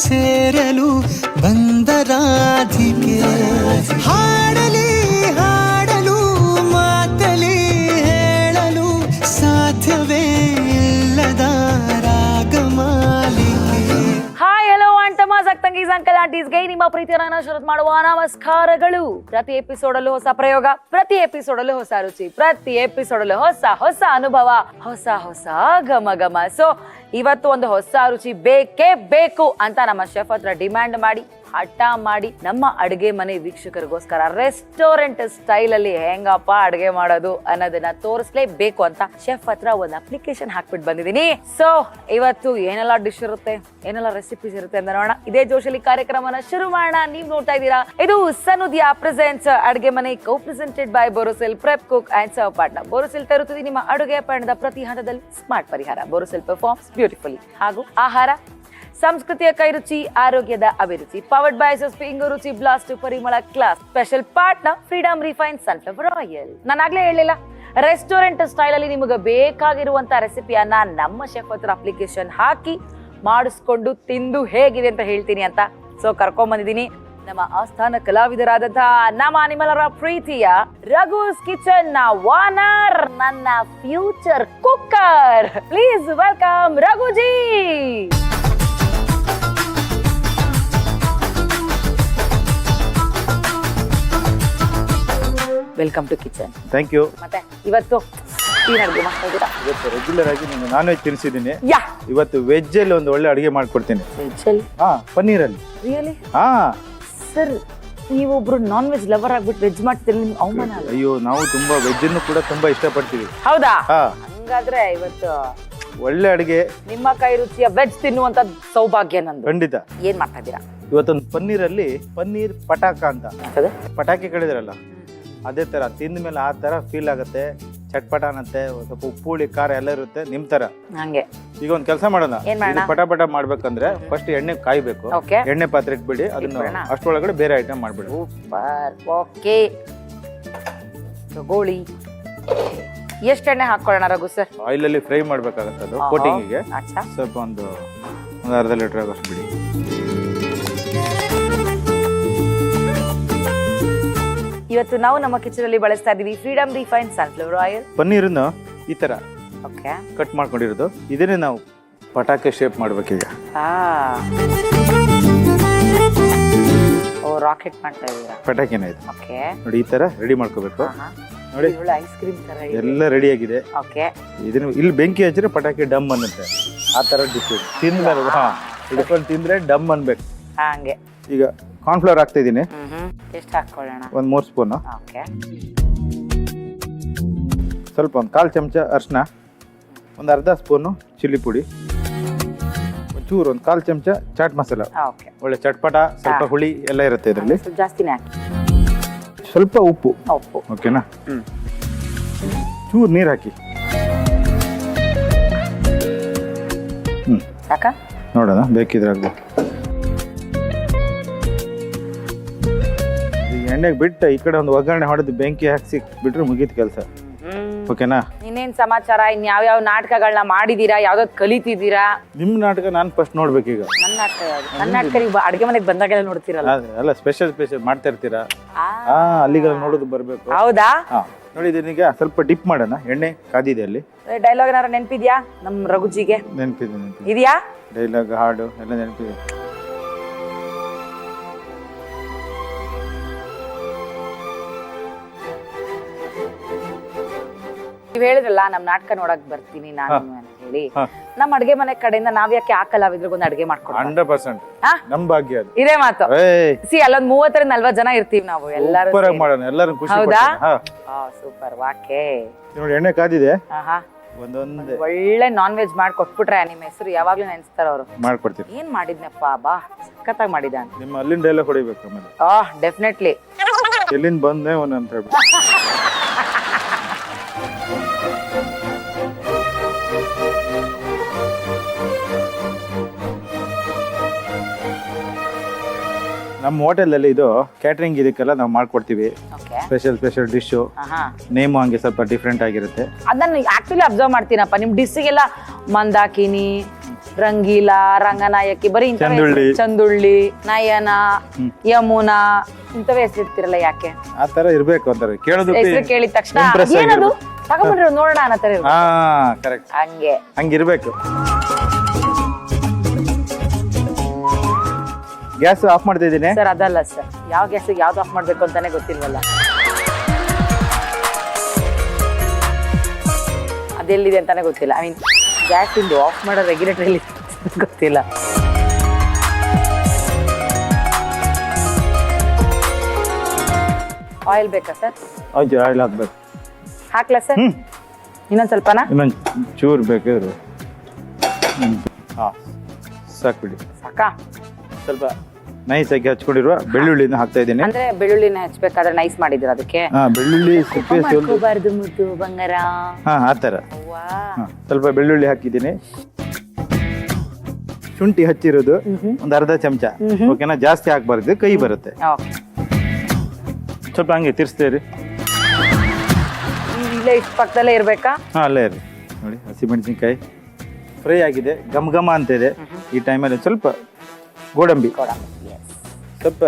ಸೇರಲು ಬಂದ ರಾಧಿಕೆ ಹಾಡಲಿ ಹಾಡಲು ಮಾತಲಿ ಹೇಳಲು ಸಾಧ್ಯವೇ ಇಲ್ಲದ ರಾಗಮಾಲಿಕೆ. ಹಾಯ್ ಹಲೋ ಅಂಟಮಾಸ್ ತಂಗೀಸ್ ಅಂಕಲ್ ಆಂಟೀಸ್ಗೆ ನಿಮ್ಮ ಪ್ರೀತಿಯನ್ನ ಶರತ್ ಮಾಡುವ ನಮಸ್ಕಾರಗಳು. ಪ್ರತಿ ಎಪಿಸೋಡಲ್ಲೂ ಹೊಸ ಪ್ರಯೋಗ, ಪ್ರತಿ ಎಪಿಸೋಡಲ್ಲೂ ಹೊಸ ರುಚಿ, ಪ್ರತಿ ಎಪಿಸೋಡಲ್ಲೂ ಹೊಸ ಹೊಸ ಅನುಭವ, ಹೊಸ ಹೊಸ ಘಮ ಘಮ. ಸೊ ಇವತ್ತು ಒಂದು ಹೊಸ ರುಚಿ ಬೇಕೇ ಬೇಕು ಅಂತ ನಮ್ಮ ಶೆಫ್ ಹತ್ರ ಡಿಮ್ಯಾಂಡ್ ಮಾಡಿ ಹಠ ಮಾಡಿ ನಮ್ಮ ಅಡುಗೆ ಮನೆ ವೀಕ್ಷಕರಿಗೋಸ್ಕರ ರೆಸ್ಟೋರೆಂಟ್ ಸ್ಟೈಲ್ ಅಲ್ಲಿ ಹೆಂಗಪ್ಪ ಅಡುಗೆ ಮಾಡೋದು ಅನ್ನೋದನ್ನ ತೋರಿಸ್ಲೇಬೇಕು ಅಂತ ಶೆಫ್ ಹತ್ರ ಒಂದು ಅಪ್ಲಿಕೇಶನ್ ಹಾಕ್ಬಿಟ್ಟು ಬಂದಿದ್ದೀನಿ. ಸೊ ಇವತ್ತು ಏನೆಲ್ಲ ಡಿಶ್ ಇರುತ್ತೆ, ಏನೆಲ್ಲ ರೆಸಿಪೀಸ್ ಇರುತ್ತೆ ಅಂತ ನೋಡೋಣ. ಇದೇ ಜೋಶಲ್ಲಿ ಕಾರ್ಯಕ್ರಮನ ಶುರು ಮಾಡೋಣ. ನೀವ್ ನೋಡ್ತಾ ಇದ್ದೀರಾ, ಇದು ಸನುದ್ಯಾ ಪ್ರೆಸೆಂಟ್ಸ್ ಅಡುಗೆ ಮನೆ, ಕೋ presented by Borosil prep cook and serve partner. Borosil ತರುತ್ತದೆ ನಿಮ್ಮ ಅಡುಗೆ ಪಯಣದ ಪ್ರತಿ ಹಂತದಲ್ಲಿ ಸ್ಮಾರ್ಟ್ ಪರಿಹಾರ. Borosil performs beautifully. ಹಾಗೂ ಆಹಾರ ಸಂಸ್ಕೃತಿಯ ಕೈರುಚಿ, ಆರೋಗ್ಯದ ಅಭಿರುಚಿ. ಪವರ್ಡ್ ಬೈ ಎಸ್ಎಸ್ಪಿ ಇಂಗು ರುಚಿ ಬ್ಲಾಸ್ಟ್ ಪರಿಮಳ class. Special partner freedom refine sunflower oil. ನಾನು ಆಗ್ಲೇ ಹೇಳಿಲ್ಲ, ರೆಸ್ಟೋರೆಂಟ್ ಸ್ಟೈಲ್ ಅಲ್ಲಿ ನಿಮಗೆ ಬೇಕಾಗಿರುವಂತ ರೆಸಿಪಿಯನ್ನ ನಮ್ಮ ಶೆಫ್ ಹತ್ರ ಅಪ್ಲಿಕೇಶನ್ ಹಾಕಿ ಮಾಡಿಸ್ಕೊಂಡು ತಿಂದು ಹೇಗಿದೆ ಅಂತ ಹೇಳ್ತೀನಿ ಅಂತ. ಸೊ ಕರ್ಕೊಂಡ್ ಬಂದಿದ್ದೀನಿ ನಮ್ಮ ಆಸ್ಥಾನ ಕಲಾವಿದರಾದಂತಹ ನಮ್ಮ ನಿಮ್ಮೆಲ್ಲರ ಪ್ರೀತಿಯ ರಘುಸ್ ಕಿಚನ್ ನ ವಾನರ್, ನನ್ನ future cooker. Please welcome Raghuji. Welcome to kitchen. Thank you. ಮತ್ತೆ ಇವತ್ತು ಏನ್ ಅಡುಗೆ ಮಾಡ್ತಾ ಇದ್ದೀರಾ? ಇವತ್ತು ರೆಗ್ಯುಲರ್ ಆಗಿ ನಾನು ನಾನ್ ವೆಜ್ ತಿನ್ಸಿದ್ದೀನಿ. ಯಾ, ಇವತ್ತು ವೆಜ್ ಅಲ್ಲಿ ಒಂದು ಒಳ್ಳೆ ಅಡುಗೆ ಮಾಡ್ಕೊಡ್ತೀನಿ. ವೆಜ್ ಅಲ್ಲಿ? ಪನ್ನೀರಲ್ಲಿ. ರಿಯಲಿ? ಹಾ ಸರ್, ನೀವೊಬ್ರು ನಾನ್ ವೆಜ್ ಲವರ್ ಆಗ್ಬಿಟ್ಟು ವೆಜ್ ಮಾಡ್ತಿದ್ರೆ ನಿಮ್ಗೆ ಅವಮಾನ ಅಲ್ಲ? ಅಯ್ಯೋ, ನಾವು ತುಂಬಾ ವೆಜ್ ಅನ್ನು ಕೂಡ ತುಂಬಾ ಇಷ್ಟಪಡ್ತೀವಿ. ಹೌದಾ? ಹಾ, ಹಂಗಾದ್ರೆ ಇವತ್ತು ಒಳ್ಳೆ ಅಡುಗೆ, ನಿಮ್ಮ ಕೈ ರುಚಿಯ ವೆಜ್ ತಿನ್ನುವಂತ ಸೌಭಾಗ್ಯ ನಂದು. ಖಂಡಿತ. ಏನ್ ಮಾಡ್ತಾ ಇದ್ದೀರಾ? ಇವತ್ತೊಂದು ಪನ್ನೀರಲ್ಲಿ ಪನ್ನೀರ್ ಪಟಾಕ ಅಂತ, ಪಟಾಕಿ ಕಳಿದ್ರಲ್ಲ ಅದೇ ತರ ತಿಂದ ಮೇಲೆ ಆ ತರ ಫೀಲ್ ಆಗುತ್ತೆ. ಚಟ್ಪಟ ಅನ್ನತ್ತೆ, ಸ್ವಲ್ಪ ಉಪ್ಪು ಹುಳಿ ಖಾರ ಎಲ್ಲ ಇರುತ್ತೆ ನಿಮ್ ತರ. ಹಂಗೆ ಈಗ ಒಂದ್ ಕೆಲಸ ಮಾಡೋಣ. ಪಟಾಪಟ ಮಾಡ್ಬೇಕಂದ್ರೆ ಫಸ್ಟ್ ಎಣ್ಣೆ ಕಾಯ್ಬೇಕು. ಎಣ್ಣೆ ಪಾತ್ರೆ ಇಟ್ಬಿಡಿ, ಅದನ್ನ ಅಷ್ಟೊಳಗಡೆ ಬೇರೆ ಐಟಮ್ ಮಾಡ್ಬಿಡಿ. ಓಕೆ, ತಗೊಳ್ಳಿ. ಎಷ್ಟು ಎಣ್ಣೆ ಹಾಕೊಳ್ಳೋಣ ರಘು ಸರ್? ಆಯಿಲ್ ಅಲ್ಲಿ ಫ್ರೈ ಮಾಡ್ಬೇಕಾಗತ್ತೆ ಅದು ಕೋಟಿಂಗಿಗೆ. ಸ್ವಲ್ಪ ಒಂದು ಅರ್ಧ ಲೀಟರ್ ಆಗೋಷ್ಟು ಬಿಡಿ. ಇವತ್ತು ನಾವು ನಮ್ಮ ಕಿಚನ್ ಅಲ್ಲಿ ಬಳಸ್ತಾ ಇದೀವಿ ಫ್ರೀಡಮ್ ರಿಫೈನ್ ಸನ್ಫ್ಲವರ್ ಆಯಿಲ್. ಪನ್ನೀರನ್ನು ಈ ತರ ಕಟ್ ಮಾಡ್ಕೊಂಡಿರೋದು, ಇದನ್ನೇ ನಾವು ಪಟಾಕಿ ಶೇಪ್ ಮಾಡ್ಬೇಕೀಗ. ಓ, ರಾಕೆಟ್ ಮಾಡ್ತಾ ಇದೀರಾ? ಪಟಾಕಿನ ಇದು. ನೋಡಿ, ಈ ತರ ರೆಡಿ ಮಾಡ್ಕೋಬೇಕು. ನೋಡಿ, ಐಸ್ ಕ್ರೀಮ್ ತರ ಎಲ್ಲ ರೆಡಿ ಆಗಿದೆ. ಇದನ್ನ ಇಲ್ಲಿ ಬೆಂಕಿ ಹಚ್ಚಿದ್ರೆ ಪಟಾಕಿ ಡಮ್ ಅನ್ನುತ್ತೆ. ಆ ತರ ಡಿಶ್ ತಿಂದ್ರೆ ಹಿಡ್ಕೊಂಡು ತಿಂದ್ರೆ ಡಮ್ ಅನ್ಬೇಕು. ಹಂಗೆ. ಈಗ ಕಾರ್ನ್ಫ್ಲವರ್ ಹಾಕ್ತಾ ಇದೀನಿ. ಎಷ್ಟು ಹಾಕೊಳ್ಳೋಣ? ಒಂದು 3 ಸ್ಪೂನ್. ಸ್ವಲ್ಪ ಒಂದು 1/4 ಚಮಚ ಅರಿಶಿನ, ಒಂದು ಅರ್ಧ ಸ್ಪೂನು ಚಿಲ್ಲಿ ಪುಡಿ, ಒಂಚೂರು ಒಂದು 1/4 ಚಮಚ ಚಾಟ್ ಮಸಾಲ. ಒಳ್ಳೆ ಚಟ್ಪಟ, ಸ್ವಲ್ಪ ಹುಳಿ ಎಲ್ಲ ಇರುತ್ತೆ ಇದರಲ್ಲಿ. ಜಾಸ್ತಿನೇ ಹಾಕಿ. ಸ್ವಲ್ಪ ಉಪ್ಪು. ಓಕೆನಾ? ಚೂರು ನೀರು ಹಾಕಿ. ಸಾಕಾ? ನೋಡೋಣ, ಬೇಕಿದ್ರೆ ಆಗ್ಬೋದು. ಎಣ್ಣೆಗೆ ಬಿಟ್ಟು ಈ ಕಡೆ ಒಂದು ಒಗ್ಗರಣೆ ಹೊಡೆದು ಬೆಂಕಿ ಹಾಕಿ ಬಿಟ್ರೆ ಮುಗೀತು ಕೆಲಸ. ಓಕೆನಾ? ಇನ್ನೇನ್ ಸಮಾಚಾರ? ಇನ್ ಯಾವ ನಾಟಕಗಳನ್ನ ಮಾಡಿದೀರಾ? ಯಾವ್ದಾದ್ ಕಲಿತಿದ್ದೀರಾ? ನಿಮ್ ನಾಟಕ ನಾನು ಫಸ್ಟ್ ನೋಡ್ಬೇಕೀಗ. ನನ್ನ ನಾಟಕ ಅಡ್ಗೆ ಮನೆಗೆ ಬಂದಾಗೆಲ್ಲ ನೋಡ್ತೀರಲ್ಲ? ಅಲ್ಲ, ಸ್ಪೆಷಲ್ ಮಾಡ್ತಾ ಇರ್ತೀರಾ, ಅಲ್ಲಿಗೆಲ್ಲ ನೋಡೋದು ಬರ್ಬೇಕು. ಹೌದಾ? ನೋಡಿ, ಇದನ್ನೀಗ ಸ್ವಲ್ಪ ಡಿಪ್ ಮಾಡೋಣ. ಎಣ್ಣೆ ಕಾದಿದೆ ಅಲ್ಲಿ. ಡೈಲಾಗ್ ಏನಾರ ನೆನಪಿದ್ಯಾ ನಮ್ ರಘುಜಿಗೆ? ನೆನಪಿದೆ. ಇದೆಯಾ ಡೈಲಾಗ್, ಹಾಡು ಎಲ್ಲ ನೆನಪಿದೆ. ನೀವ್ ಹೇಳಿದ್ರಲ್ಲ ನಮ್ ನಾಟಕ ನೋಡಕ್ ಬರ್ತೀನಿ ನಾನು ಅಂತ ಹೇಳಿ. ನಮ್ ಅಡ್ಗೆ ಮನೆ ಕಡೆಯಿಂದ ನಾವ್ ಯಾಕೆ ಆ ಕಲಾವಿದ್ರಿಗೊಂದು ಅಡ್ಗೆ ಮಾಡ್ಕೊಡ್ತೀವಿ? 100% ನಮ್ ಭಾಗ್ಯ ಅದು. ಇದೇ ಮಾತು. ಅಲ್ಲೊಂದ್ 30-40 ಜನ ಇರ್ತೀವಿ ನಾವು ಎಲ್ಲರೂ. ಹೌದಾ? ಸೂಪರ್. ವಾಕೆ. ನೋಡಿ, ಎಣ್ಣೆ ಕಾದಿದೆ. ಒಂದೊಂದು ಒಳ್ಳೆ ನಾನ್ ವೆಜ್ ಮಾಡಿ ಕೊಟ್ಬಿಟ್ರೆ ನಿಮ್ ಹೆಸರು ಯಾವಾಗ್ಲೂ ನೆನ್ಸ್ತಾರ ಅವರು. ಮಾಡ್ಕೊಡ್ತೀವಿ. ಏನ್ ಮಾಡಿದ್ನಪ್ಪ, ಬಾ ಸಖತ್ತಾಗಿ ಮಾಡಿದ. ನಿಮ್ಮ ಅಲ್ಲಿಂದ ಡೈಲಾಗ್ ಹೊಡಿಬೇಕು ಆಮೇಲೆ. ಡೆಫಿನೆಟ್ಲಿ. ಎಲ್ಲಿಂದ ಬಂದೆ ಅವನು ಅಂತ ಹೇಳ್ಬಿಟ್ಟು. ನಮ್ಮ ಹೋಟೆಲಲ್ಲಿ ಇದು ಕ್ಯಾಟರಿಂಗ್ ಇದಕ್ಕೆಲ್ಲ ನಾವು ಮಾಡ್ಕೊಡ್ತೀವಿ. ಸ್ಪೆಷಲ್ ಡಿಶ್ ನೇಮು ಹಂಗೆ ಸ್ವಲ್ಪ ಡಿಫ್ರೆಂಟ್ ಆಗಿರುತ್ತೆ. ಅದನ್ನ ಆಕ್ಚುಲಿ ಅಬ್ಸರ್ವ್ ಮಾಡ್ತೀನಪ್ಪ, ನಿಮ್ ಡಿಶ್ಗೆಲ್ಲ ಮಂದಾಕಿನಿ, ರಂಗೀಲಾ, ರಂಗನಾಯಕಿ, ಬರೀ ಇಂಥವೇ ಚಂದುಳ್ಳಿ. ಚಂದುಳ್ಳಿ, ನಯನ, ಯಮುನಾ ಇಂಥವೇ ಹೆಸರಿರ್ತಿರಲ್ಲ, ಯಾಕೆ ಆ ತರ ಇರ್ಬೇಕು ಅಂತಾರೆ ಕೇಳೋದಕ್ಕೆ ಹೆಸರು ಕೇಳಿದ ತಕ್ಷಣ impress ಏನದು ಆಗಿರ್ಬೇಕು. ತಗೊಂಡ್ಬಿಟ್ರೆ ನೋಡೋಣ ಅನ್ನೋ ತರ ಇರ್ಬೇಕು. ಹಾ ಕರೆಕ್ಟ್, ಹಂಗೆ ಹಂಗಿರ್ಬೇಕು. ಗ್ಯಾಸ್ ಆಫ್ ಮಾಡ್ತಾ ಇದ್ದೀನಿ. ಸರ್ ಅದಲ್ಲ ಸರ್, ಯಾವ ಗ್ಯಾಸ್ ಯಾವ್ದು ಆಫ್ ಮಾಡ್ಬೇಕು ಅಂತಾನೆ ಗೊತ್ತಿಲ್ವಲ್ಲ. ಅದೆಲ್ಲಿದೆ ಅಂತಾನೆ ಗೊತ್ತಿಲ್ಲ. ಐ ಮೀನ್ ಗ್ಯಾಸ್ ಇಂದು ಆಫ್ ಮಾಡೋ ರೆಗ್ಯುಲೇಟರ್ ಎಲ್ಲಿ ಗೊತ್ತಿಲ್ಲ. ಆಯಿಲ್ ಬೇಕಾ ಸರ್? ಹೌದು, ಆಯಿಲ್ ಹಾಕ್ಬೇಕು. ಹಾಕ್ಲಾ ಸರ್? ಇನ್ನೊಂದ್ ಸ್ವಲ್ಪನಾ? ಇನ್ನೊಂದು ಚೂರು ಬೇಕಿದ್ರು. ಹಾ ಸಾಕ್ಬಿಡಿ. ಸಾಕಾ? ಸ್ವಲ್ಪ ನೈಸ್ ಆಗಿ ಹಚ್ಕೊಂಡಿರುವ ಬೆಳ್ಳುಳ್ಳಿನ ಹಾಕ್ತಾ ಇದ್ದೀನಿ. ಅಂದ್ರೆ ಬೆಳ್ಳುಳ್ಳಿನ ಹಚ್ಬೇಕಾದ್ರೆ ನೈಸ್ ಮಾಡಿದ್ರ ಅದಕ್ಕೆ? ಹಾ, ಬೆಳ್ಳುಳ್ಳಿ ಸಿಪ್ಪೆ ಮಾಡ್ಕೋಬಾರ್ದು ಮುದ್ದು ಬಂಗಾರ. ಹಾ ಆ ಥರ. ಹಾ, ಸ್ವಲ್ಪ ಬೆಳ್ಳುಳ್ಳಿ ಹಾಕಿದ್ದೀನಿ. ಶುಂಠಿ ಹಚ್ಚಿರೋದು ಒಂದು ಅರ್ಧ ಚಮಚ. ಓಕೆನಾ? ಜಾಸ್ತಿ ಹಾಕ್ಬಾರ್ದು, ಕೈ ಬರುತ್ತೆ. ಓಕೆ, ಸ್ವಲ್ಪ ಹಂಗೆ ತಿರ್ಸ್ತೇರಿ. ಇಲ್ಲೇ ಇಷ್ಟು ಪಕ್ಕದಲ್ಲೇ ಇರ್ಬೇಕಾ? ಹಾ, ಅಲ್ಲೇ ಇರಿ. ನೋಡಿ, ಹಸಿಮೆಣಸಿನ್ಕಾಯಿ ಫ್ರೈ ಆಗಿದೆ, ಘಮ ಘಮ ಅಂತ ಇದೆ. ಈ ಟೈಮಲ್ಲಿ ಸ್ವಲ್ಪ ಗೋಡಂಬಿ, ಸ್ವಲ್ಪ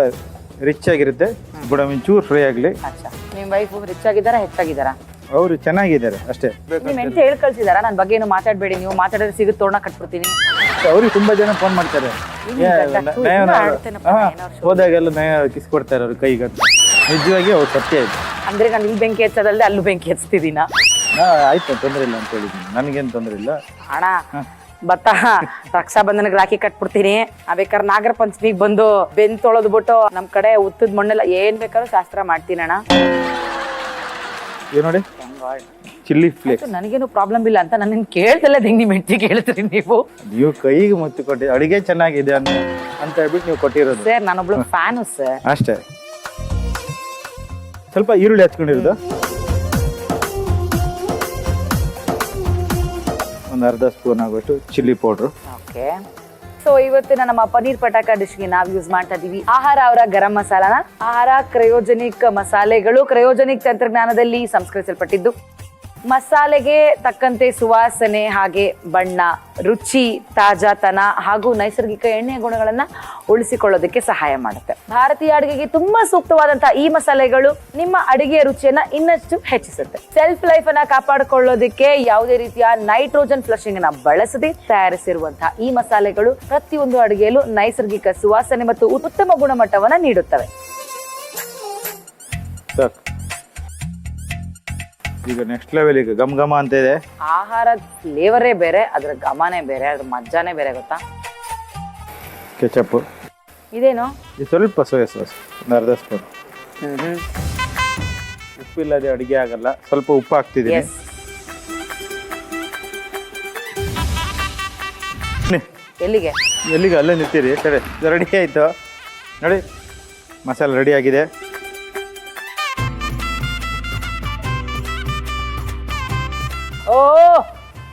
ರಿಚ್ ಆಗಿರುತ್ತೆ. ಗೋಡಂಬಿ ಚೂರು ಫ್ರೈ ಆಗಲಿ. ಅಚ್ಚಾ, ನಿಮ್ಮ ವೈಫ್ ರಿಚ್ ಆಗಿದ್ದಾರಾ ಹೆಚ್ಚಾಗಿದ್ದಾರಾ? ಅವರು ಚೆನ್ನಾಗಿದ್ದಾರೆ ಅಷ್ಟೇ. ನಿಮ್ ಹೆಂಡತಿ ಹೇಳಿ ಕಳ್ಸಿದಾರಾ ನನ್ನ ಬಗ್ಗೆ ಏನು ಮಾತಾಡಬೇಡಿ, ನೀವು ಮಾತಾಡಿದ್ರೆ ಸಿಗುತ್ತೆ ತೋರಣ ಕಟ್ಬಿಡ್ತೀನಿ? ಅವ್ರಿಗೆ ತುಂಬಾ ಜನ ಫೋನ್ ಮಾಡ್ತಾರೆ. ಹೋದಾಗೆಲ್ಲ ನಯ ಕಿಸ್ ಕೊಡ್ತಾರೆ ಅವ್ರ ಕೈಗೆ. ನಿಜವಾಗಿ ಅವ್ರು ಸತ್ಯ ಆಯ್ತು. ಅಂದ್ರೆ ನಾನು ಇಲ್ಲಿ ಬೆಂಕಿ ಹಚ್ಚೋದಲ್ದೆ ಅಲ್ಲೂ ಬೆಂಕಿ ಹಚ್ತಿದ್ದೀನ? ಆಯ್ತು, ತೊಂದರೆ ಇಲ್ಲ ಅಂತ ಹೇಳಿದ್ದೀನಿ. ನನಗೇನು ತೊಂದರೆ ಇಲ್ಲ. ಅಣ್ಣ ಬತ್ತ ರಕ್ಷಾ ಬಂಧನಕ್ಕೆ ರಾಖಿ ಕಟ್ಬಿಡ್ತೀನಿ. ಬೇಕಾದ್ರೆ ನಾಗರ ಪಂಚಮಿಗೆ ಬಂದು ಬೆಂದ್ ತೊಳೆದು ಬಿಟ್ಟು ನಮ್ ಕಡೆ ಉತ್ತದ ಮಣ್ಣೆಲ್ಲ ಏನ್ ಬೇಕಾದ್ರೂ ಶಾಸ್ತ್ರ ಮಾಡ್ತೀನಿ ಅಣ್ಣ. ನೋಡಿ, ಚಿಲ್ಲಿ ಫ್ಲೇಕ್ಸ್. ನನಗೇನು ಪ್ರಾಬ್ಲಮ್ ಇಲ್ಲ ಅಂತ ನನ್ನ ಕೇಳ್ದಲ್ಲ, ಹೆಂಗ್ ನಿಮ್ ಹೆಂಡತಿ ಕೇಳ್ತೀರಿ ನೀವು? ನೀವು ಕೈಗೆ ಮುತ್ತು ಕೊಟ್ಟಿ ಅಡಿಗೆ ಚೆನ್ನಾಗಿದೆ ಅಂತ ಹೇಳ್ಬಿಟ್ಟು ನೀವು ಕೊಟ್ಟಿರೋದು. ಸರ್ ನಾನೊಬ್ಳು ಫ್ಯಾನು ಸರ್. ಅಷ್ಟೇ. ಸ್ವಲ್ಪ ಈರುಳ್ಳಿ ಹಚ್ಕೊಂಡಿರೋದು, ಒಂದು ಅರ್ಧ ಸ್ಪೂನ್ ಆಗೋಷ್ಟು ಚಿಲ್ಲಿ ಪೌಡ್ರು. ಓಕೆ, ಸೊ ಇವತ್ತಿನ ನಮ್ಮ ಪನ್ನೀರ್ ಪಟಾಕ ಡಿಶ್ಗೆ ನಾವು ಯೂಸ್ ಮಾಡ್ತಾ ಇದೀವಿ ಆಹಾರ ಅವರ ಗರಂ ಮಸಾಲಾನ. ಆಹಾರ ಕ್ರಯೋಜನಿಕ್ ಮಸಾಲೆಗಳು ಕ್ರಯೋಜನಿಕ್ ತಂತ್ರಜ್ಞಾನದಲ್ಲಿ ಸಂಸ್ಕರಿಸಲ್ಪಟ್ಟಿದ್ದು ಮಸಾಲೆಗೆ ತಕ್ಕಂತೆ ಸುವಾಸನೆ, ಹಾಗೆ ಬಣ್ಣ, ರುಚಿ, ತಾಜಾತನ ಹಾಗೂ ನೈಸರ್ಗಿಕ ಎಣ್ಣೆಯ ಗುಣಗಳನ್ನ ಉಳಿಸಿಕೊಳ್ಳೋದಕ್ಕೆ ಸಹಾಯ ಮಾಡುತ್ತೆ. ಭಾರತೀಯ ಅಡುಗೆಗೆ ತುಂಬಾ ಸೂಕ್ತವಾದಂತಹ ಈ ಮಸಾಲೆಗಳು ನಿಮ್ಮ ಅಡುಗೆಯ ರುಚಿಯನ್ನ ಇನ್ನಷ್ಟು ಹೆಚ್ಚಿಸುತ್ತೆ. ಸೆಲ್ಫ್ ಲೈಫ್ ಅನ್ನ ಕಾಪಾಡಿಕೊಳ್ಳೋದಕ್ಕೆ ಯಾವುದೇ ರೀತಿಯ ನೈಟ್ರೋಜನ್ ಫ್ಲಶಿಂಗ್ ಅನ್ನ ಬಳಸದೆ ತಯಾರಿಸಿರುವಂತಹ ಈ ಮಸಾಲೆಗಳು ಪ್ರತಿಯೊಂದು ಅಡುಗೆಯಲ್ಲೂ ನೈಸರ್ಗಿಕ ಸುವಾಸನೆ ಮತ್ತು ಉತ್ತಮ ಗುಣಮಟ್ಟವನ್ನ ನೀಡುತ್ತವೆ. ಈಗ ನೆಕ್ಸ್ಟ್ ಲೆವೆಲ್, ಈಗ ಘಮ ಘಮ ಅಂತ ಇದೆ. ಆಹಾರದ ಫ್ಲೇವರೇ ಬೇರೆ, ಅದ್ರ ಘಮನೇ ಬೇರೆ, ಅದ್ರ ಮಜ್ಜಾನೇ ಬೇರೆ, ಗೊತ್ತಾ? ಕೆಚಪ್ ಇದೇನು? ಇದು ಸ್ವಲ್ಪ ಸೋಯಾ ಸಾಸ್, ಒಂದು ಅರ್ಧ ಸ್ಪೂನ್. ಉಪ್ಪಿಲ್ಲದೆ ಅಡುಗೆ ಆಗಲ್ಲ, ಸ್ವಲ್ಪ ಉಪ್ಪು ಹಾಕ್ತಿದ್ದೀನಿ. ಎಲ್ಲಿಗೆ ಎಲ್ಲಿಗೆ? ಅಲ್ಲೇ ನಿಂತೀರಿ. ಸರಿ, ರೆಡಿ ಆಯಿತು ನೋಡಿ, ಮಸಾಲೆ ರೆಡಿ ಆಗಿದೆ. ಓ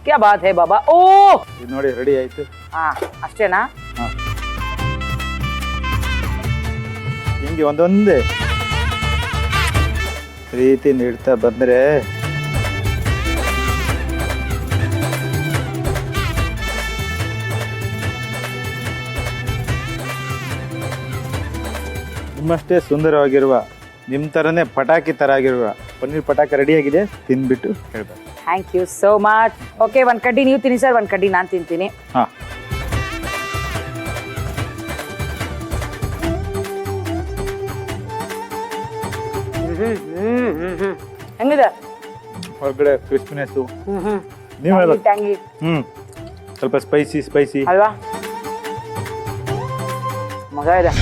ಕ್ಯಾ ಬಾತ್ ಹೇ ಬಾಬಾ. ಓ ಇದು ನೋಡಿ, ರೆಡಿ ಆಯ್ತು. ಹಾ, ಅಷ್ಟೇನಾ? ಹಿಂಗೆ ಒಂದೊಂದೇ ರೀತಿಯಿಂದ ಇಡ್ತಾ ಬಂದರೆ ನಿಮ್ಮಷ್ಟೇ ಸುಂದರವಾಗಿರುವ, ನಿಮ್ಮ ಥರನೇ ಪಟಾಕಿ ಥರ ಆಗಿರುವ ಪನ್ನೀರ್ ಪಟಾಕ ರೆಡಿಯಾಗಿದೆ. ತಿಂದ್ಬಿಟ್ಟು ಹೇಳ್ಬೇಕು. Thank you so much. Okay, ಒಂದು ಕಡ್ಡಿ ನೀವು ತಿನ್ನಿ ಸರ್, ಒಂದು ಕಡ್ಡಿ ನಾನು ತಿಂತೀನಿ. ಹಾಂ, ಹೆಂಗಿದೆ? ಹೊರಗಡೆ ಕ್ರಿಸ್ಪಿನೆಸ್ಸು, ನೀವು ಹೇಳ್ಬೇಕು. ಟ್ಯಾಂಗಿ ಸ್ವಲ್ಪ ಸ್ಪೈಸಿ ಅಲ್ವಾ? ಮಗ ಇದೆ.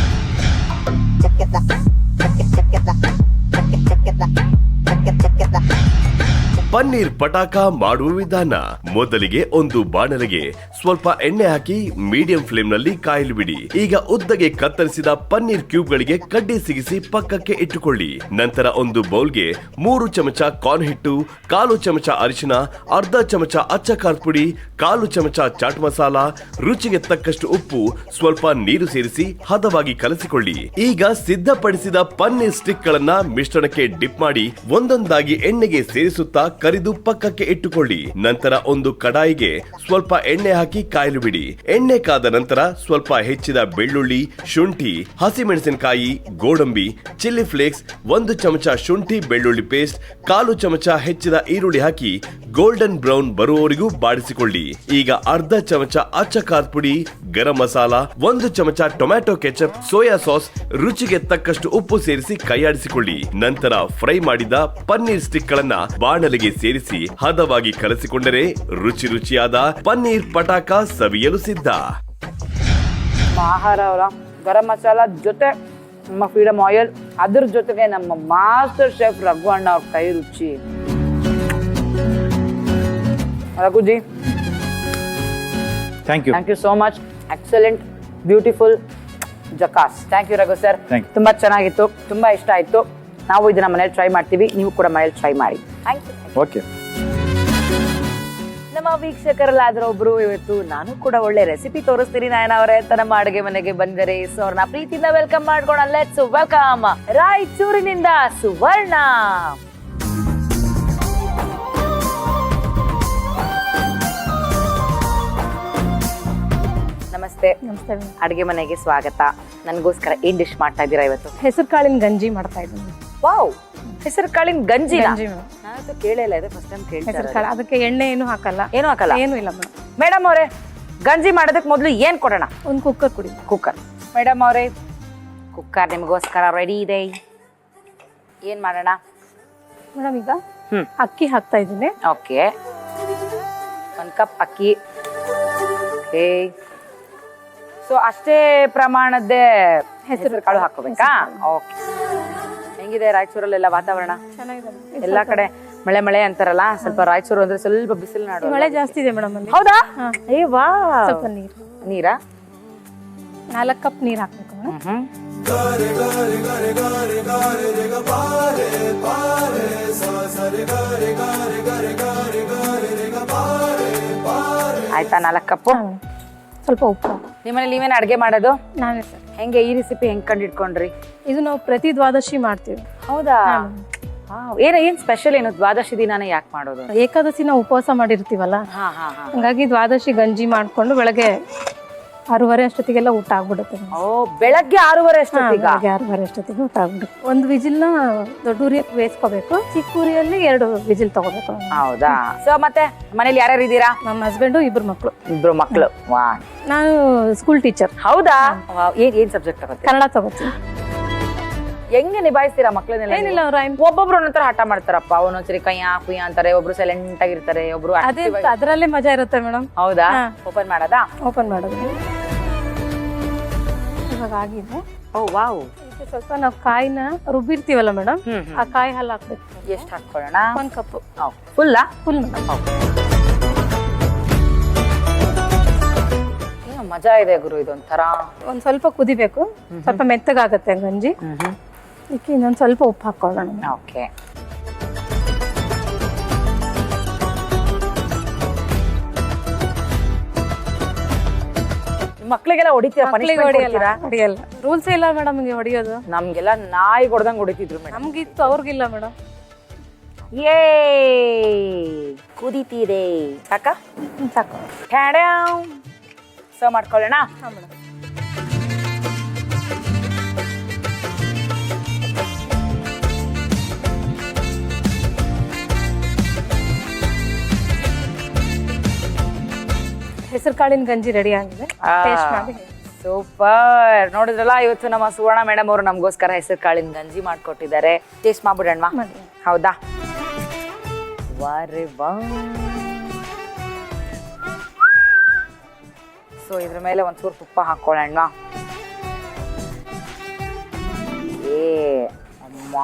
ಪನ್ನೀರ್ ಪಟಾಕ ಮಾಡುವ ವಿಧಾನ: ಮೊದಲಿಗೆ ಒಂದು ಬಾಣಲೆಗೆ ಸ್ವಲ್ಪ ಎಣ್ಣೆ ಹಾಕಿ ಮೀಡಿಯಂ ಫ್ಲೇಮ್ ನಲ್ಲಿ ಕಾಯಲು ಬಿಡಿ. ಈಗ ಉದ್ದಗೆ ಕತ್ತರಿಸಿದ ಪನ್ನೀರ್ ಕ್ಯೂಬ್ ಗಳಿಗೆ ಕಡ್ಡಿ ಸಿಗಿಸಿ ಪಕ್ಕಕ್ಕೆ ಇಟ್ಟುಕೊಳ್ಳಿ. ನಂತರ ಒಂದು ಬೌಲ್ಗೆ 3 ಚಮಚ ಕಾರ್ನ್ ಹಿಟ್ಟು, 1/4 ಚಮಚ ಅರಿಶಿನ, ಅರ್ಧ ಚಮಚ ಅಚ್ಚ ಖಾರದ ಪುಡಿ, 1/4 ಚಮಚ ಚಾಟ್ ಮಸಾಲ, ರುಚಿಗೆ ತಕ್ಕಷ್ಟು ಉಪ್ಪು, ಸ್ವಲ್ಪ ನೀರು ಸೇರಿಸಿ ಹದವಾಗಿ ಕಲಸಿಕೊಳ್ಳಿ. ಈಗ ಸಿದ್ಧಪಡಿಸಿದ ಪನ್ನೀರ್ ಸ್ಟಿಕ್ ಗಳನ್ನ ಮಿಶ್ರಣಕ್ಕೆ ಡಿಪ್ ಮಾಡಿ ಒಂದೊಂದಾಗಿ ಎಣ್ಣೆಗೆ ಸೇರಿಸುತ್ತಾ ಕರಿದು ಪಕ್ಕಕ್ಕೆ ಇಟ್ಟುಕೊಳ್ಳಿ. ನಂತರ ಒಂದು ಕಡಾಯಿಗೆ ಸ್ವಲ್ಪ ಎಣ್ಣೆ ಹಾಕಿ ಕಾಯಲು ಬಿಡಿ. ಎಣ್ಣೆ ಕಾದ ನಂತರ ಸ್ವಲ್ಪ ಹೆಚ್ಚಿದ ಬೆಳ್ಳುಳ್ಳಿ, ಶುಂಠಿ, ಹಸಿಮೆಣಸಿನಕಾಯಿ, ಗೋಡಂಬಿ, ಚಿಲ್ಲಿ ಫ್ಲೇಕ್ಸ್, 1 ಚಮಚ ಶುಂಠಿ ಬೆಳ್ಳುಳ್ಳಿ ಪೇಸ್ಟ್, 1/4 ಚಮಚ ಹೆಚ್ಚಿದ ಈರುಳ್ಳಿ ಹಾಕಿ ಗೋಲ್ಡನ್ ಬ್ರೌನ್ ಬರುವವರೆಗೂ ಬಾಡಿಸಿಕೊಳ್ಳಿ. ಈಗ ಅರ್ಧ ಚಮಚ ಅಚ್ಚ ಖಾರದ ಪುಡಿ, ಗರಂ ಮಸಾಲ, 1 ಚಮಚ ಟೊಮ್ಯಾಟೊ ಕೆಚಪ್, ಸೋಯಾ ಸಾಸ್, ರುಚಿಗೆ ತಕ್ಕಷ್ಟು ಉಪ್ಪು ಸೇರಿಸಿ ಕೈಯಾಡಿಸಿಕೊಳ್ಳಿ. ನಂತರ ಫ್ರೈ ಮಾಡಿದ ಪನ್ನೀರ್ ಸ್ಟಿಕ್ ಗಳನ್ನ ಬಾಣಲೆಗೆ ಸೇರಿಸಿ ಹದವಾಗಿ ಕಲಸಿಕೊಂಡರೆ ರುಚಿಯಾದ ಪನ್ನೀರ್ ಪಟಾಕ ಸವಿಯಲು ಸಿದ್ಧ. ಆಹಾರ ಅವರ ಗರಂ ಮಸಾಲ ಜೊತೆ ನಮ್ಮ ಫ್ರೀಡಮ್ ಆಯಿಲ್, ಅದ್ರ ಜೊತೆಗೆ ನಮ್ಮ ಮಾಸ್ಟರ್ ಶೆಫ್ ರಘು ಅಣ್ಣ ಅವ್ರ ಕೈ ರುಚಿ. Raghuji, thank you. Thank you so much. Excellent, beautiful, ಜಕಾಸ್. Thank you Raghu sir. Thank you. ತುಂಬಾ ಚೆನ್ನಾಗಿತ್ತು, ತುಂಬಾ ಇಷ್ಟ ಆಯ್ತು. ನಾವು ಇದನ್ನ ಮನೇಲಿ ಟ್ರೈ ಮಾಡ್ತೀವಿ, ನೀವು ಕೂಡ ಮನೇಲಿ ಟ್ರೈ ಮಾಡಿ. Thank you. ಓಕೆ. ನಮ್ಮ ವೀಕ್ಷಕರಲ್ಲಾದ್ರ ಒಬ್ರು ಇವತ್ತು ನಾನು ಕೂಡ ಒಳ್ಳೆ ರೆಸಿಪಿ ತೋರಿಸ್ತೀನಿ ನಾಯನ ಅವರೇ ಅಂತ ನಮ್ಮ ಅಡುಗೆ ಮನೆಗೆ ಬಂದರೆ, ಸೊ ಅವ್ರನ್ನ ಪ್ರೀತಿಯಿಂದ ವೆಲ್ಕಮ್ ಮಾಡ್ಕೊಂಡು ಲೆಟ್ಸ್ ವೆಲ್ಕಮ್ ರಾಯಚೂರಿನಿಂದ ಸುವರ್ಣ. ನಮಸ್ತೆ. ನಮಸ್ತೆ. ಅಡುಗೆ ಮನೆಗೆ ಸ್ವಾಗತ. ನನಗೋಸ್ಕರ ಏನ್ ಡಿಶ್ ಮಾಡ್ತಾ ಇದ್ದೀರಾ ಇವತ್ತು? ಹೆಸರು ಕಾಳಿನ ಗಂಜಿ ಮಾಡ್ತಾ ಇದ್ದೀನಿ. ವಾವ್, ಹೆಸರು ಕಾಳಿನ ಗಂಜಿ. ಗಂಜಿ ನಾನು ಕೇಳಿಲ್ಲ, ಇದು ಫಸ್ಟ್ ಟೈಮ್ ಕೇಳ್ತಾ ಹೆಸರು ಕಾಳು, ಅದಕ್ಕೆ ಎಣ್ಣೆ ಏನು ಹಾಕಲ್ಲ, ಏನು ಹಾಕಲ್ಲ, ಏನು ಇಲ್ಲ ಮೇಡಮ್. ಮೇಡಮ್ ಅವರೇ, ಗಂಜಿ ಮಾಡೋದಕ್ಕೆ ಮೊದಲು ಏನ್ ಕೊಡೋಣ? ಒಂದು ಕುಕ್ಕರ್ ಕುಡಿ. ಕುಕ್ಕರ್. ಮೇಡಮ್ ಅವರೇ, ಕುಕ್ಕರ್ ನಿಮಗೋಸ್ಕರ ರೆಡಿ ಇದೆ. ಏನ್ ಮಾಡೋಣ ಮೇಡಮ್? ಈಗ ಅಕ್ಕಿ ಹಾಕ್ತಾ ಇದ್ದೀನಿ. ಓಕೆ, 1 ಕಪ್ ಅಕ್ಕಿ. ಓಕೆ, ಸೊ ಅಷ್ಟೇ ಪ್ರಮಾಣದ ಹೆಸರು ಕಾಳು ಹಾಕೋಬೇಕಾ? ಓಕೆ. ಹೆಂಗಿದೆ ರಾಯಚೂರಲ್ಲೆಲ್ಲ ವಾತಾವರಣ? ಚೆನ್ನಾಗಿದೆ. ಎಲ್ಲಾ ಕಡೆ ಮಳೆ ಮಳೆ ಅಂತಾರಲ್ಲ, ಸ್ವಲ್ಪ ರಾಯಚೂರು ಅಂದ್ರೆ ಸ್ವಲ್ಪ ಬಿಸಿಲು ನಾಡು. ಮಳೆ ಜಾಸ್ತಿ ಇದೆ ಮೇಡಮ್ ಅಲ್ಲಿ. ಹೌದಾ? ಏ ವಾ, ಸ್ವಲ್ಪ ನೀರು. ನೀರಾ? 4 ಕಪ್ ನೀರು ಹಾಕ್ಬೇಕು ಮೇಡಮ್. ಆಯ್ತಾ? 4 ಕಪ್ಪು. ಸ್ವಲ್ಪ ಉಪ್ಪು. ನಿಮ್ಮನೇಲಿ ನೀವೇನು ಅಡ್ಗೆ ಮಾಡೋದು? ನಾನೇ ಸರ್. ಹೆಂಗೆ ಈ ರೆಸಿಪಿ ಹೆಂಗ್ ಕಂಡಿಡ್ಕೊಂಡ್ರಿ? ಇದು ನಾವು ಪ್ರತಿ ದ್ವಾದಶಿ ಮಾಡ್ತೀವಿ. ಹೌದಾ? ಏನ್ ಸ್ಪೆಷಲ್ ಏನು ದ್ವಾದಶಿ ದಿನಾನೇ ಯಾಕೆ ಮಾಡೋದು? ಏಕಾದಶಿ ನಾವು ಉಪವಾಸ ಮಾಡಿರ್ತೀವಲ್ಲ, ಹಾ ಹಾ ಹಾ. ಹಂಗಾಗಿ ದ್ವಾದಶಿ ಗಂಜಿ ಮಾಡ್ಕೊಂಡು ಬೆಳಗ್ಗೆ 6:30 ಅಷ್ಟೊತ್ತಿಗೆಲ್ಲ ಊಟ ಆಗ್ಬಿಡುತ್ತೆ. ಓ, ಬೆಳಗ್ಗೆ 6:30 ಅಷ್ಟೊತ್ತಿಗೆ? 6:30 ಅಷ್ಟೊತ್ತಿಗೆ ಊಟ ಆಗ್ಬಿಡುತ್ತೆ. 1 ವಿಜಿಲ್ನ ದೊಡ್ಡ ಉರಿ ಬೇಯಿಸ್ಕೋಬೇಕು, ಚಿಕ್ಕ ಉರಿಯಲ್ಲಿ 2 ವಿಜಿಲ್ ತಗೋಬೇಕು. ಹೌದಾ? ಸೊ ಮತ್ತೆ ಮನೇಲಿ ಯಾರ್ಯಾರು ಇದ್ದೀರಾ? ನಮ್ಮ ಹಸ್ಬೆಂಡು, 2 ಮಕ್ಕಳು. 2 ಮಕ್ಕಳು. ವಾ. ನಾನು ಸ್ಕೂಲ್ ಟೀಚರ್. ಹೌದಾ? ಏನ್ ಸಬ್ಜೆಕ್ಟ್ ತಗೋತೀರಾ? ಕನ್ನಡ ತಗೋತೀನಿ. ಹೆಂಗೆ ನಿಭಾಯಿಸ್ತೀರಾ ಮಕ್ಕಳನ್ನೆಲ್ಲ? ಏನಿಲ್ಲ, ಅವ್ರ ಒಬ್ಬೊಬ್ರು ಒಂದೊಂಥರ ಹಠ ಮಾಡ್ತಾರಪ್ಪ. ಒಂದೊಂದ್ಸರಿ ಕೈಯ ಕುಯ್ಯ ಅಂತಾರೆ, ಒಬ್ರು ಸೈಲೆಂಟ್ ಆಗಿರ್ತಾರೆ, ಒಬ್ರು ಅದೇ ಅದ್ರಲ್ಲೇ ಮಜಾ ಇರುತ್ತೆ ಮೇಡಮ್. ಹೌದಾ? ಓಪನ್ ಮಾಡೋದಾ? ಓಪನ್ ಮಾಡೋದು. ಇವಾಗ ಆಗಿದೆ. ಓ ವಾವ್. ಸ್ವಲ್ಪ ನಾವು ಕಾಯಿನ ರುಬ್ಬಿರ್ತೀವಲ್ಲ ಮೇಡಮ್, ಆ ಕಾಯಿ ಹಾಲು ಹಾಕ್ಬೇಕು. ಎಷ್ಟು ಹಾಕೊಳ್ಳೋಣ? 1 ಕಪ್. Full full madam. ಏನು ಮಜಾ ಇದೆ ಗುರು, ಇದೊಂಥರ. ಒಂದ್ ಸ್ವಲ್ಪ ಕುದಿಬೇಕು, ಸ್ವಲ್ಪ ಮೆತ್ತಗಾಗತ್ತೆ ಗಂಜಿ. ಇದಕ್ಕೆ ಇನ್ನೊಂದ್ ಸ್ವಲ್ಪ ಉಪ್ಪು ಹಾಕೊಳ್ಳೋಣ. ಓಕೆ. ಮಕ್ಳಿಗೆಲ್ಲ ಹೊಡಿತೀರಾ? ಹೊಡಿಯಲ್ಲ, ರೂಲ್ಸ್ ಇಲ್ಲ ಮೇಡಮ್ ಹೊಡಿಯೋದು. ನಮ್ಗೆಲ್ಲ ನಾಯಿ ಹೊಡೆದಂಗ್ ಹೊಡಿತಿದ್ರು ಮೇಡಮ್. ನಮ್ಗಿತ್ತು, ಅವ್ರಿಗಿಲ್ಲ ಮೇಡಮ್. ಏ ಕುದೀತಿದೆ. ಸಾಕ? ಸಾಕು. ಸರ್ವ್ ಮಾಡ್ಕೊಳ್ಳೋಣ? ಹೆಸರು ಕಾಳಿನ ಗಂಜಿ ರೆಡಿ ಆಗಿದೆ. ಟೇಸ್ಟ್ ಮಾಡಿ. ಸೂಪರ್. ನೋಡಿದ್ರಲ್ಲ, ಇವತ್ತು ನಮ್ಮ ಸುವರ್ಣ ಮೇಡಮ್ ಅವರು ನಮಗೋಸ್ಕರ ಹೆಸರು ಕಾಳಿನ ಗಂಜಿ ಮಾಡ್ಕೊಟ್ಟಿದ್ದಾರೆ. ಟೇಸ್ಟ್ ಮಾಡ್ಬಿಡೋಣ? ಹೌದಾ? ವಾರೆ ವಾ. ಸೊ ಇದ್ರ ಮೇಲೆ ಒಂಚೂರು ತುಪ್ಪ ಹಾಕೊಳ್ಳೋಣ. ಏ ಅಮ್ಮ,